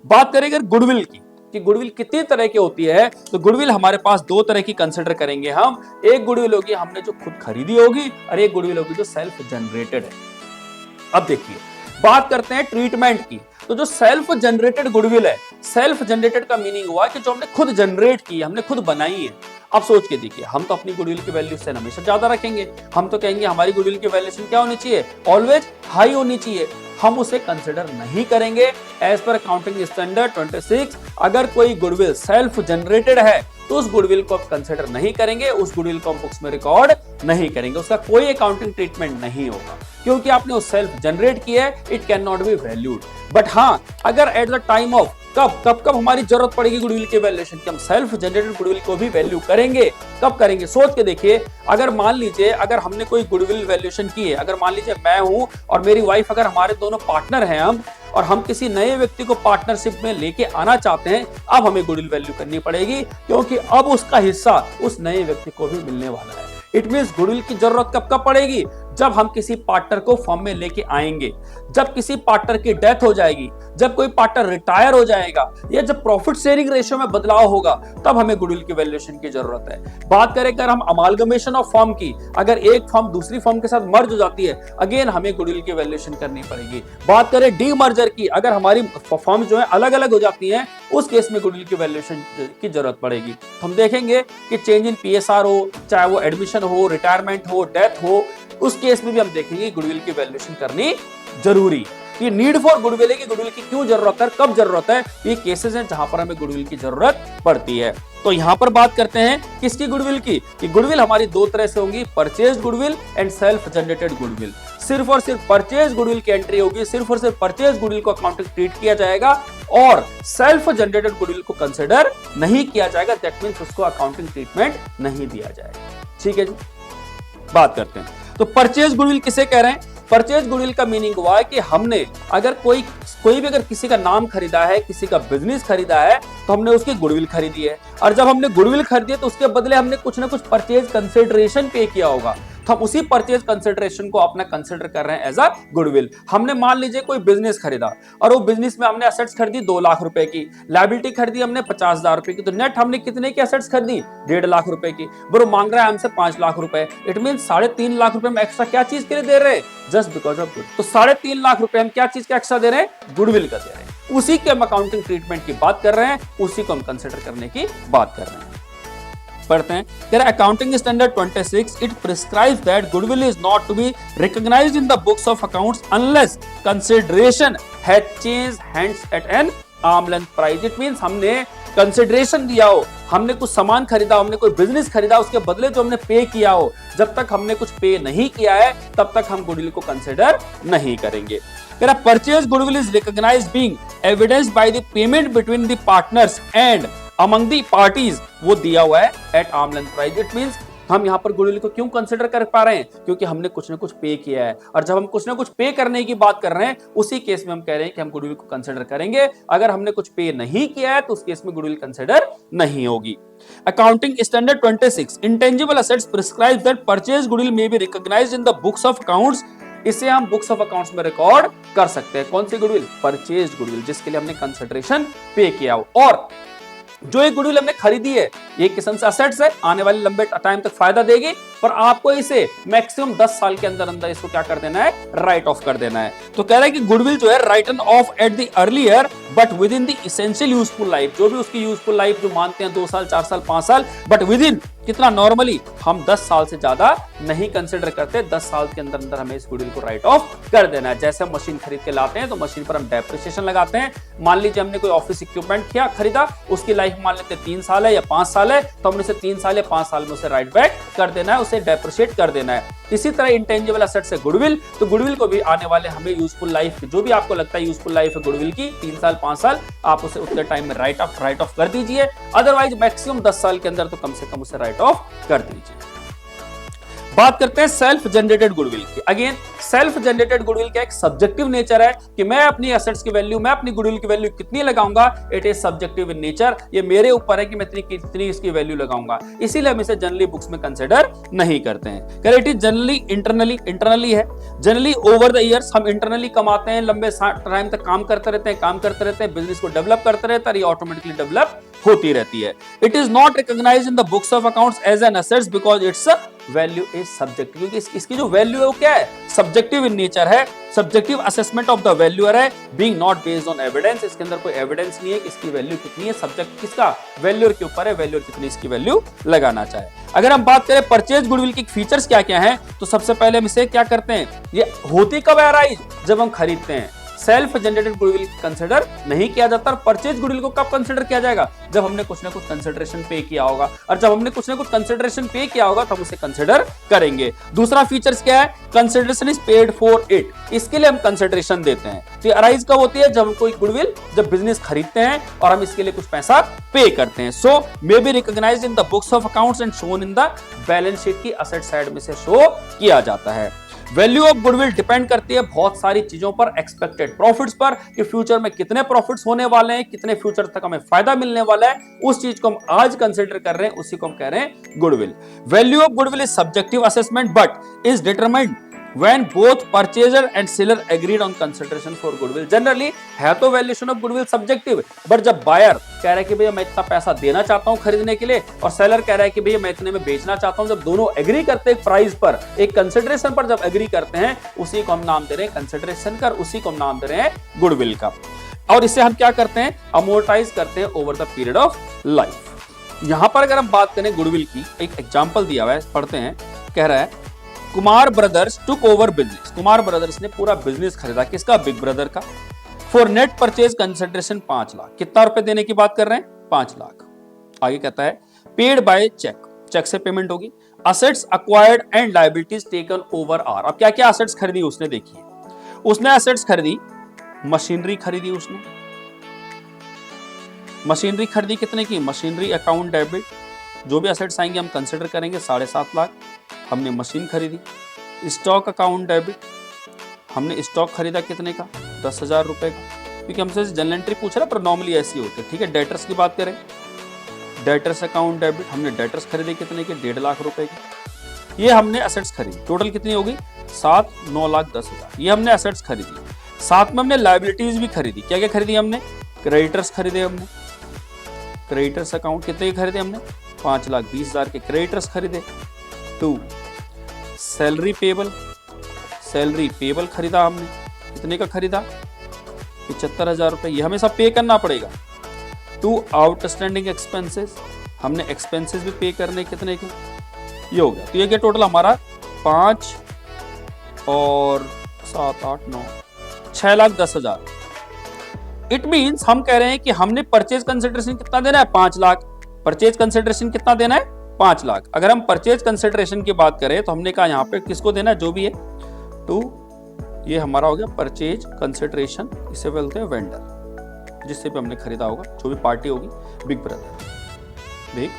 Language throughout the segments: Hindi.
बात करें अगर गुडविल की, कि गुडविल कितनी तरह की होती है, तो गुडविल हमारे पास दो तरह की कंसिडर करेंगे हम। एक गुडविल होगी हमने जो खुद खरीदी होगी, और एक गुडविल होगी जो सेल्फ जनरेटेड है। अब देखिए, बात करते हैं ट्रीटमेंट की। तो जो सेल्फ जनरेटेड गुडविल है, सेल्फ जनरेटेड का मीनिंग हुआ कि जो हमने खुद जनरेट की, हमने खुद बनाई है। अब सोच के देखिए, हम तो अपनी गुडविल की वैल्यू से हमेशा ज्यादा रखेंगे। हम तो कहेंगे हमारी गुडविल की वैल्यूएशन क्या होनी चाहिए, ऑलवेज हाई होनी चाहिए। हम उसे कंसिडर नहीं करेंगे। एज पर अकाउंटिंग स्टैंडर्ड 26, अगर कोई गुडविल सेल्फ जनरेटेड है तो उस गुडविल को आप कंसिडर नहीं करेंगे, उस गुडविल को हम बुक्स में रिकॉर्ड नहीं करेंगे, उसका कोई अकाउंटिंग ट्रीटमेंट नहीं होगा, क्योंकि आपने उस सेल्फ जनरेट किया है। It can not be valued. But हाँ, अगर एट द टाइम ऑफ कब हमारी जरूरत पड़ेगी गुडविल की वैल्यूएशन की, हम सेल्फ जनरेटेड गुडविल को भी वैल्यू करेंगे। कब करेंगे, सोच के देखिए। अगर मान लीजिए, अगर हमने कोई गुडविल वैल्यूएशन की है, अगर मान लीजिए मैं हूं और मेरी वाइफ, अगर हमारे दोनों पार्टनर हैं हम, और हम किसी नए व्यक्ति को पार्टनरशिप में लेके आना चाहते हैं, अब हमें गुडविल वैल्यू करनी पड़ेगी, क्योंकि अब उसका हिस्सा उस नए व्यक्ति को भी मिलने वाला है। इट मींस गुडविल की जरूरत कब पड़ेगी, जब हम किसी पार्टनर को फर्म में लेके आएंगे, जब किसी पार्टनर की डेथ हो जाएगी, जब कोई पार्टनर रिटायर हो जाएगा, या जब प्रॉफिट शेयरिंग रेशियो में बदलाव होगा, तब हमें गुडविल की वैल्यूएशन की जरूरत है। बात करें अगर हम अमालगमेशन ऑफ फर्म की, अगर एक फर्म दूसरी फर्म के साथ मर्ज हो जाती है, अगेन हमें गुडविल की वैल्यूएशन करनी पड़ेगी। बात करें डीमर्जर की, अगर हमारी फर्म जो है अलग अलग हो जाती हैं, उस केस में गुडविल की वैल्यूएशन की जरूरत पड़ेगी। तो हम देखेंगे कि चेंज इन पीएसआर हो, चाहे वो एडमिशन हो, रिटायरमेंट हो, डेथ हो, उस केस में भी हम देखेंगे गुडविल की वैल्यूएशन करनी जरूरी। ये नीड फॉर गुडविल है कि गुडविल की क्यों जरूरत है, कब जरूरत है, ये केसेस हैं जहां पर हमें गुडविल की जरूरत पड़ती है। तो यहां पर बात करते हैं किसकी गुडविल की, कि गुडविल हमारी दो तरह से होंगी, purchase goodwill and self generated goodwill. सिर्फ और सिर्फ परचेज गुडविल की एंट्री होगी, सिर्फ और सिर्फ परचेज गुडविल को अकाउंटिंग ट्रीट किया जाएगा, और सेल्फ जनरेटेड गुडविल को कंसिडर नहीं किया जाएगा। दैट मींस उसको अकाउंटिंग ट्रीटमेंट नहीं दिया जाएगा। ठीक है जी, बात करते हैं। तो परचेज गुडविल किसे कह रहे हैं, परचेज गुडविल का मीनिंग हुआ है कि हमने अगर कोई भी अगर किसी का नाम खरीदा है, किसी का बिजनेस खरीदा है, तो हमने उसकी गुडविल खरीदी है, और जब हमने गुडविल खरीदी है तो उसके बदले हमने कुछ ना कुछ परचेज कंसिडरेशन पे किया होगा, तो हम उसी परचेज कंसिडरेशन को अपना कंसिडर कर रहे हैं एज अ गुडविल। हमने मान लीजिए कोई बिजनेस खरीदा, और वो बिजनेस में हमने एसेट्स खरीदी 2 लाख रुपए की, लायबिलिटी खरीदी हमने 50,000 रुपए की, तो नेट हमने कितने की एसेट्स खरीदी, 1.5 लाख रुपए की। वो मांग रहा है हमसे 5 लाख रुपए। इट मीन 3.5 लाख रुपए हम एक्स्ट्रा क्या चीज के लिए दे रहे हैं, जस्ट बिकॉज ऑफ गुड। तो 3.5 लाख रुपए हम क्या चीज का एक्स्ट्रा दे रहे हैं, गुडविल का दे रहे हैं। उसी के हम अकाउंटिंग ट्रीटमेंट की बात कर रहे हैं, उसी को हम कंसिडर करने की बात कर रहे हैं। पढ़ते हैं, कह रहा accounting standard 26, it prescribes that goodwill is not to be recognised in the books of accounts unless consideration has changed hands at an arm length price. It means हमने कंसिडरेशन दिया हो, हमने कुछ सामान खरीदा, हमने कोई बिजनेस खरीदा, उसके बदले जो हमने पे किया हो, जब तक हमने कुछ पे नहीं किया है तब तक हम गुडविल को कंसिडर नहीं करेंगे। कह रहा purchase goodwill is recognised being evidenced by the payment between the partners and among the parties, वो दिया हुआ है at arm length price. It means हम यहाँ पर गुडविल को क्यों कंसिडर कर पा रहे हैं, क्योंकि हमने कुछ ना कुछ पे किया है, और जब हम कुछ ना कुछ पे करने की बात कर रहे हैं, उसी केस में हम कह रहे हैं कि हम गुडविल को कंसिडर करेंगे। अगर हमने कुछ पे नहीं किया है तो उस केस में गुडविल कंसिडर नहीं होगी। Accounting standard 26, intangible assets prescribes that purchase goodwill may be recognised in the books of accounts. इसे हम बुक्स ऑफ अकाउंट्स में रिकॉर्ड कर सकते हैं। कौन सी गुडविल, परचेज गुडविल, जिसके लिए हमने कंसिडरेशन पे किया हो। और जो एक गुडविल हमने खरीदी है, ये किस्म से असेट्स है, आने वाले लंबे टाइम तक फायदा देगी, पर आपको इसे मैक्सिमम 10 साल के अंदर अंदर इसको क्या कर देना है, राइट ऑफ कर देना है। तो कह रहा है कि गुडविल जो है written of at the earlier but with in the essential useful life, जो भी उसकी यूजफुल लाइफ जो मानते हैं 2 साल, 4 साल, 5 साल, बट विद इन कितना, नॉर्मली हम 10 साल से ज्यादा नहीं कंसिडर करते। 10 साल के अंदर अंदर हमें इस गुडविल को राइट ऑफ कर देना है। जैसे हम मशीन खरीद के लाते हैं तो मशीन पर हम डेप्रिसिएशन लगाते हैं। मान लीजिए हमने कोई ऑफिस इक्विपमेंट किया, खरीदा, उसकी लाइफ मान लेते 3 साल है या 5 साल है, तो हमने उसे 3 साल या 5 साल में उसे राइट बैक कर देना है, उसे डेप्रिशिएट कर देना है। इसी तरह इंटेंजिबल एसेट से गुडविल, तो गुडविल को भी आने वाले हमें यूजफुल लाइफ, जो भी आपको लगता है यूजफुल लाइफ है गुडविल की 3 साल 5 साल, आप उसे उतने टाइम में राइट ऑफ कर दीजिए। अदरवाइज मैक्सिमम 10 साल के अंदर तो कम से कम उसे राइट ऑफ कर दीजिए। बात करते हैं सेल्फ जनरेटेड गुडविल की। अगेन सेल्फ जनरेटेड गुडविल का एक सब्जेक्टिव नेचर है कि मैं अपनी एसेट्स की वैल्यू, मैं अपनी गुडविल की वैल्यू कितनी लगाऊंगा, it is subjective in nature, ये मेरे ऊपर है कि मैं कितनी इसकी वैल्यू लगाऊंगा, इसीलिए हम इसे जनरली बुक्स में कंसीडर नहीं करते हैं। कह रहे इट इज जनरली इंटरनली है, जनरली ओवर द ईयर्स हम इंटरनली कमाते हैं, लंबे टाइम तक काम करते रहते हैं, बिजनेस को डेवलप करते रहते हैं, ये ऑटोमेटिकली डेवलप होती रहती है। It is not recognised in the books of accounts as an assets because its value is subjective, क्योंकि इसकी जो वैल्यू है वो क्या है, सब्जेक्टिव इन नेचर है, subjective assessment of the valuer है, being not based on evidence, इसके अंदर कोई एविडेंस नहीं है कि इसकी वैल्यू कितनी है, सब्जेक्ट किसका, वैल्यूअर के ऊपर है, वैल्यूअर कितनी इसकी वैल्यू लगाना चाहे। अगर हम बात करें परचेज गुडविल की फीचर्स क्या क्या हैं, तो सबसे पहले हम इसे क्या करते हैं, ये होती कब अराइज, जब हम खरीदते हैं। सेल्फ जनरेटेड गुडविल कंसीडर नहीं किया जाता, परचेज गुडविल को कब कंसीडर किया जाएगा, जब हमने कुछ ना कुछ कंसीडरेशन पे किया होगा, और जब हमने कुछ ना कुछ कंसीडरेशन पे किया होगा तो हम उसे कंसीडर करेंगे। दूसरा फीचर्स क्या है, consideration is paid for it, इसके लिए हम कंसीडरेशन देते हैं। तो ये अराइज कब होती है, जब हम कोई गुडविल, जब बिजनेस खरीदते हैं और हम इसके लिए कुछ पैसा पे करते हैं। So may be recognised in the books of accounts and shown in the balance sheet की असेट साइड में से शो किया जाता है। वैल्यू ऑफ गुडविल डिपेंड करती है बहुत सारी चीजों पर, एक्सपेक्टेड प्रॉफिट्स पर, कि फ्यूचर में कितने प्रॉफिट्स होने वाले हैं, कितने फ्यूचर तक हमें फायदा मिलने वाला है, उस चीज को हम आज कंसीडर कर रहे हैं, उसी को हम कह रहे हैं goodwill. Value of goodwill is subjective assessment but is determined when both purchaser and seller agreed on consideration for goodwill। Generally है तो valuation of goodwill subjective, but जब बायर कह रहा है कि भैया मैं इतना पैसा देना चाहता हूं खरीदने के लिए, और सेलर कह रहा है कि भैया मैं इतने में बेचना चाहता हूं, जब दोनों एग्री करते हैं प्राइस पर, एक कंसिडरेशन पर जब एग्री करते हैं, उसी को हम नाम दे रहे हैं कंसिडरेशन का, उसी को हम नाम दे रहे हैं गुडविल का। और इससे हम क्या करते हैं, अमोर्टाइज करते हैं over the period of life. यहां पर अगर हम बात करें गुडविल की, एक एग्जाम्पल दिया हुआ है, पढ़ते हैं। कह रहा है Kumar brothers took over business, Kumar brothers ने पूरा बिजनेस खरीदा, किसका, बिग ब्रदर का, for net purchase consideration 5 lakh. कितना रुपए देने की बात कर रहे हैं, 5 लाख। आगे कहता है पेड बाय चेक, चेक से पेमेंट होगी। Assets acquired and liabilities taken over are. अब क्या क्या असेट्स खरीदी उसने, देखिए उसने असेट्स खरीदी, मशीनरी खरीदी उसने, मशीनरी खरीदी कितने की, मशीनरी अकाउंट डेबिट, जो भी असेट्स आएंगे हम कंसिडर करेंगे 7.5 लाख, हमने मशीन खरीदी। स्टॉक अकाउंट डेबिट, हमने स्टॉक खरीदा कितने का, 10,000 रुपए का, क्योंकि हमसे जनरल एंट्री पूछ रहा है पर नॉर्मली ऐसी होती है, ठीक है। डेटर्स की बात करें, डेटर्स अकाउंट डेबिट, हमने डेटर्स खरीदे कितने के, 1.5 लाख रुपए के। ये हमने असेट्स खरीदी, टोटल कितनी होगी, 9,10,000, ये हमने असेट्स खरीदी। साथ में हमने लायबिलिटीज भी खरीदी, क्या क्या खरीदी हमने, क्रेडिटर्स खरीदे हमने, क्रेडिटर्स अकाउंट कितने के खरीदे हमने, 5,20,000 के क्रेडिटर्स खरीदे। 2 सैलरी पेबल, सैलरी पेबल खरीदा हमने, कितने का खरीदा, 75,000 रुपए, ये हमें सब पे करना पड़ेगा। 2 आउटस्टैंडिंग एक्सपेंसेस, हमने एक्सपेंसेस भी पे करने, कितने के, ये हो गया। तो ये क्या टोटल हमारा 5 और 7, 8, 9, 6,10,000। इट मींस हम कह रहे हैं कि हमने परचेज कंसिडरेशन कितना देना है, 5 लाख। परचेज कंसिडरेशन कितना देना है, 5 लाख। अगर हम परचेज कंसिडरेशन की बात करें तो हमने कहा यहाँ पे किसको देना है, जो भी है, तो ये हमारा हो गया परचेज कंसिडरेशन, इसे बोलते हैं वेंडर, जिससे भी हमने खरीदा होगा, जो भी पार्टी होगी, बिग ब्रदर, बिग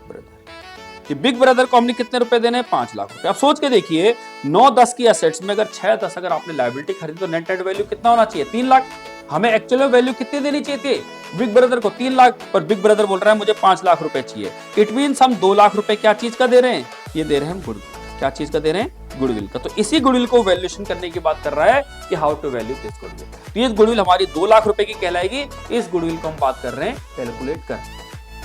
ब्रदर। ये बिग ब्रदर को हमने कितने रुपए देने हैं, 5 लाख रुपए। अब सोच के देखिए 9-10 की एसेट्स में अगर 6-10 अगर आपने लायबिलिटी खरीदी तो नेट वैल्यू कितना होना चाहिए, 3 लाख। हमें एक्चुअल वैल्यू कितनी देनी चाहिए थी, बिग ब्रदर को 3 लाख, पर बिग ब्रदर बोल रहा है मुझे 5 लाख रुपए चाहिए। इट मींस हम 2 लाख रुपए क्या चीज का दे रहे हैं, ये दे रहे हैं हम गुडविल, क्या चीज का दे रहे हैं, गुडविल का। तो इसी गुडविल को वैल्यूएशन करने की बात कर रहा है कि how to value this goodwill. तो ये गुडविल हमारी 2 लाख रुपए की कहलाएगी, इस गुडविल को हम बात कर रहे हैं कैलकुलेट कर।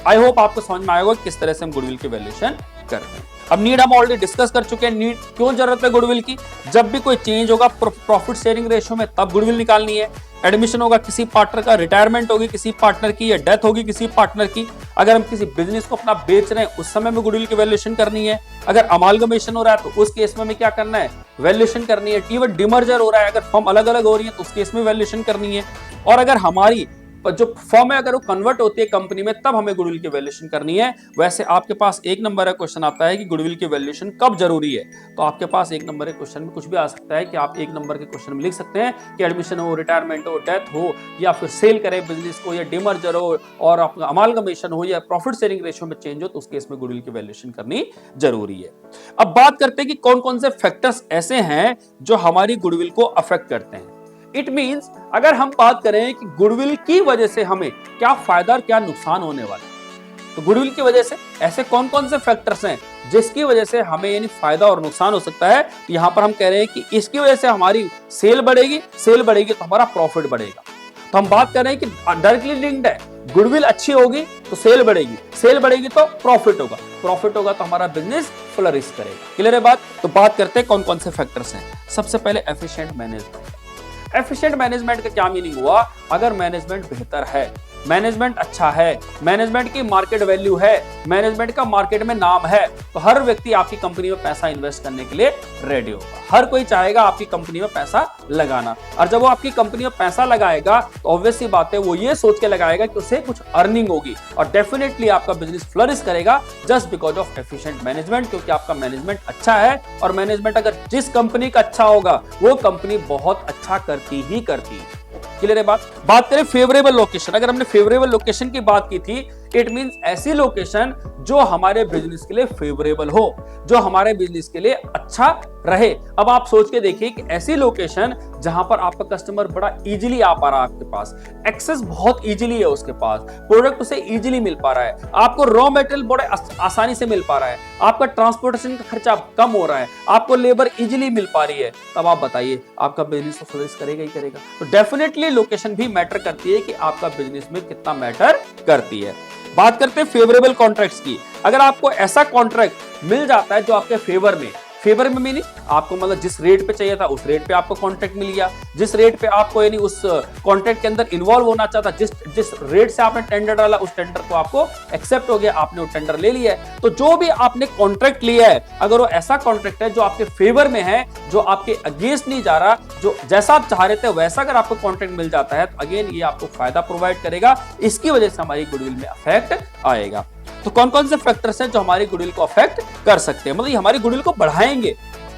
आई होप आपको समझ में आएगा किस तरह से हम गुडविल की वैल्यूएशन करते हैं। अब नीड हम ऑलरेडी डिस्कस कर चुके हैं, नीड क्यों जरूरत है गुडविल की, जब भी कोई चेंज होगा प्रॉफिट शेयरिंग रेशियो में तब गुडविल निकालनी है। एडमिशन होगा किसी पार्टनर का, रिटायरमेंट होगी किसी पार्टनर की, या डेथ होगी किसी पार्टनर की, अगर हम किसी बिजनेस को अपना बेच रहे हैं उस समय में गुडविल की वैल्यूएशन करनी है। अगर अमालगमेशन हो रहा है तो उस केस में हमें क्या करना है, वैल्यूएशन करनी है। इवन डिमर्जर हो रहा है, अगर फर्म अलग अलग हो रही है तो उस केस में वैल्यूएशन करनी है। और अगर हमारी जो फॉर्म है अगर वो कन्वर्ट होती है कंपनी में तब हमें गुडविल की वैल्यूएशन करनी है। वैसे आपके पास एक नंबर है क्वेश्चन आता है कि गुडविल की वैल्यूएशन कब जरूरी है, तो आपके पास एक नंबर के क्वेश्चन में कुछ भी आ सकता है कि आप एक नंबर के क्वेश्चन में लिख सकते हैं कि एडमिशन हो, रिटायरमेंट हो, डेथ हो, या फिर सेल करें बिजनेस को, या डिमर्जर हो और आपका अमालगमेशन हो, या प्रॉफिट शेयरिंग रेशियो में चेंज हो, तो उस केस में गुडविल की वैल्यूएशन करनी जरूरी है। अब बात करते हैं कि कौन कौन से फैक्टर्स ऐसे हैं जो हमारी गुडविल को अफेक्ट करते हैं। इट मींस अगर हम बात करें कि गुडविल की वजह से हमें क्या फायदा और क्या नुकसान होने वाला है, तो गुडविल की वजह से ऐसे कौन कौन से फैक्टर्स हैं जिसकी वजह से हमें यानी फायदा और नुकसान हो सकता है। तो यहां पर हम कह रहे हैं कि इसकी वजह से हमारी सेल बढ़ेगी, सेल बढ़ेगी तो हमारा प्रॉफिट बढ़ेगा। तो हम बात कर रहे हैं कि डायरेक्टली लिंक्ड है, गुडविल अच्छी होगी तो सेल बढ़ेगी, सेल बढ़ेगी तो प्रॉफिट होगा, प्रॉफिट होगा तो हमारा बिजनेस फ्लरिश करेगा। क्लियर है बात? तो बात करते हैं कौन कौन से फैक्टर्स हैं। सबसे पहले एफिशिएंट मैनेजमेंट। एफिशिएंट मैनेजमेंट का क्या मीनिंग हुआ? अगर मैनेजमेंट बेहतर है, मैनेजमेंट अच्छा है, मैनेजमेंट की मार्केट वैल्यू है, मैनेजमेंट का मार्केट में नाम है, तो हर व्यक्ति आपकी कंपनी में पैसा इन्वेस्ट करने के लिए रेडी होगा। हर कोई चाहेगा आपकी कंपनी में पैसा लगाना, और जब वो आपकी कंपनी में पैसा लगाएगा तो ऑब्वियस सी बात है वो ये सोच के लगाएगा कि उसे कुछ अर्निंग होगी, और डेफिनेटली आपका बिजनेस फ्लरिश करेगा just because of efficient management, क्योंकि आपका मैनेजमेंट अच्छा है। और मैनेजमेंट अगर जिस कंपनी का अच्छा होगा वो कंपनी बहुत अच्छा करती ही करती है। क्लियर है बात करें फेवरेबल लोकेशन। अगर हमने फेवरेबल लोकेशन की बात की थी, इट मींस ऐसी लोकेशन जो हमारे बिजनेस के लिए फेवरेबल हो, जो हमारे बिजनेस के लिए अच्छा रहे। अब आप सोच के देखिए कि ऐसी लोकेशन जहां पर आपका कस्टमर बड़ा इजीली आ पा रहा है, आपके पास एक्सेस बहुत इजीली है, उसके पास प्रोडक्ट उसे इजीली मिल पा रहा है, आपको रॉ मटेरियल बड़े आसानी से मिल पा रहा है, आपका ट्रांसपोर्टेशन का खर्चा कम हो रहा है, आपको लेबर इजीली मिल पा रही है, तब आप बताइए आपका बिजनेस तो फ्लरिश करेगा ही करेगा। तो डेफिनेटली लोकेशन भी मैटर करती है कि आपका बिजनेस में कितना मैटर करती है। बात करते हैं फेवरेबल कॉन्ट्रैक्ट्स की। अगर आपको ऐसा कॉन्ट्रैक्ट मिल जाता है जो आपके फेवर में मीनिंग आपको मतलब जिस रेट पे चाहिए था उस रेट पे आपको कॉन्ट्रैक्ट मिल गया, जिस रेट पे आपको यानी उस कॉन्ट्रैक्ट के अंदर इन्वॉल्व होना चाहता, जिस रेट से आपने टेंडर डाला उस टेंडर को आपको एक्सेप्ट हो गया, आपने वो टेंडर ले लिया है। तो जो भी आपने कॉन्ट्रैक्ट लिया है अगर वो ऐसा कॉन्ट्रैक्ट है जो आपके फेवर में है, जो आपके अगेंस्ट नहीं जा रहा, जो जैसा आप चाह रहे थे वैसा अगर आपको कॉन्ट्रैक्ट मिल जाता है, तो अगेन ये आपको फायदा प्रोवाइड करेगा, इसकी वजह से हमारी गुडविल में इफेक्ट आएगा। तो कौन कौन से फैक्टर्स हैं जो हमारी गुडविल को अफेक्ट कर सकते हैं, मतलब हमारी गुडविल को बढ़ाएंगे।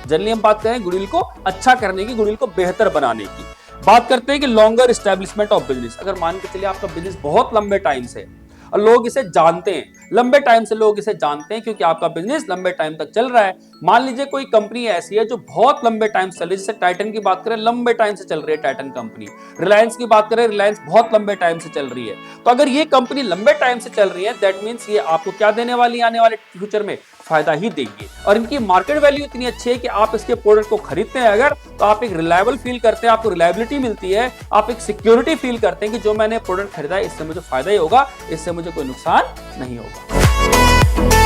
जनरली हम बात करें गुडविल को अच्छा करने की, गुडविल को बेहतर बनाने की। बात करते हैं कि लॉन्गर एस्टेब्लिशमेंट ऑफ बिजनेस। अगर मान के चलिए आपका बिजनेस बहुत लंबे टाइम से और लोग इसे जानते हैं, लंबे टाइम से लोग इसे जानते हैं क्योंकि आपका बिजनेस लंबे टाइम तक चल रहा है। मान लीजिए कोई कंपनी ऐसी है जो बहुत लंबे टाइम से चल रही है, जैसे टाइटन की बात करें लंबे टाइम से चल रही है टाइटन कंपनी, रिलायंस की बात करें रिलायंस बहुत लंबे टाइम से चल रही है। तो अगर ये कंपनी लंबे टाइम से चल रही है दैट मींस ये आपको क्या देने वाली है, आने वाले फ्यूचर में फायदा ही देंगे। और इनकी मार्केट वैल्यू इतनी अच्छी है कि आप इसके प्रोडक्ट को खरीदते हैं अगर, तो आप एक रिलायबल फील करते हैं, आपको रिलायबिलिटी मिलती है, आप एक सिक्योरिटी फील करते हैं कि जो मैंने प्रोडक्ट खरीदा है इससे मुझे फायदा ही होगा, इससे मुझे कोई नुकसान नहीं होगा।